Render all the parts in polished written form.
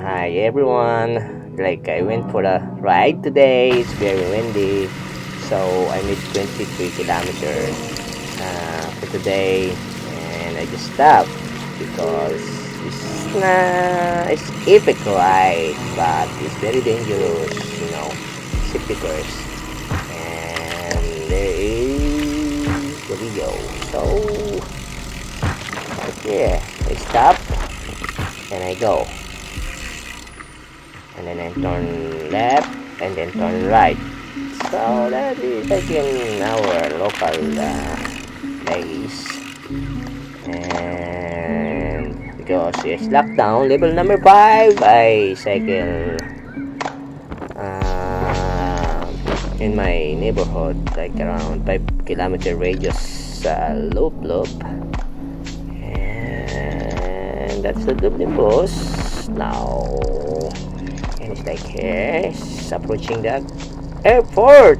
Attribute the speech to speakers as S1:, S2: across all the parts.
S1: Hi everyone. Like I went for a ride today. It's very windy, so I made 23 kilometers for today, and I just stopped because it's epic ride, but it's very dangerous. Safety first. And there is the video. So yeah, I stop and I go. And then I turn left and then turn right. So that is like in our local place. And because it's lockdown, level number 5, I cycle in my neighborhood, like around 5 kilometer radius loop. And that's the Dublin bus now. And it's like here, it's approaching the airport,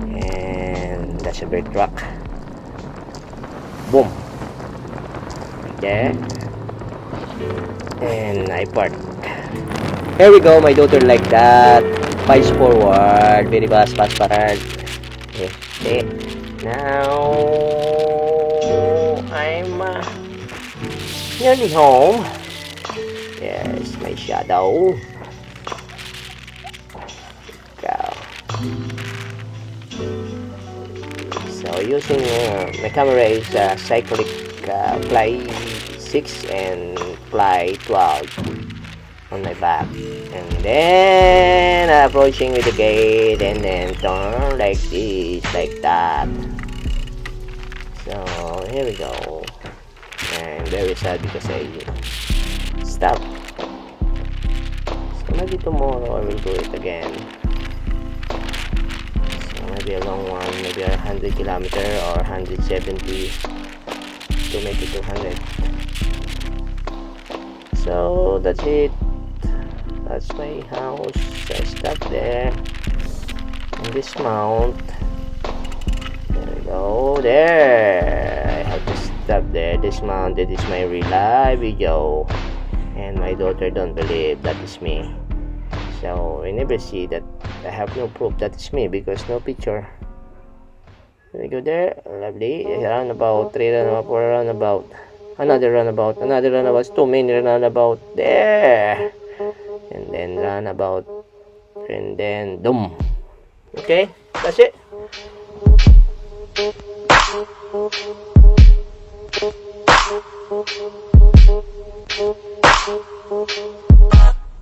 S1: and that's a big truck. Boom, right there. And I park. Here we go. My daughter like that. Face forward, very fast forward. Okay. Now I'm nearly home. Yes, my shadow. So using my camera is cyclic fly 6 and fly 12 on my back, and then approaching with the gate and then turn like this, like that. So here we go. And very sad because I stopped. So maybe tomorrow I will do it again. Maybe a long one, maybe 100 kilometer or 170 to make it 200. So that's it. That's my house. I stop there and dismount. There we go. There, I have to stop there, dismount. That is my real live video, and my daughter don't believe that is me. So I never see that. I have no proof that it's me because no picture. Let me go there. Lovely. Roundabout, 3 roundabout, 4 roundabout, another roundabout, too many roundabout there, and then roundabout, and then boom. Okay, that's it.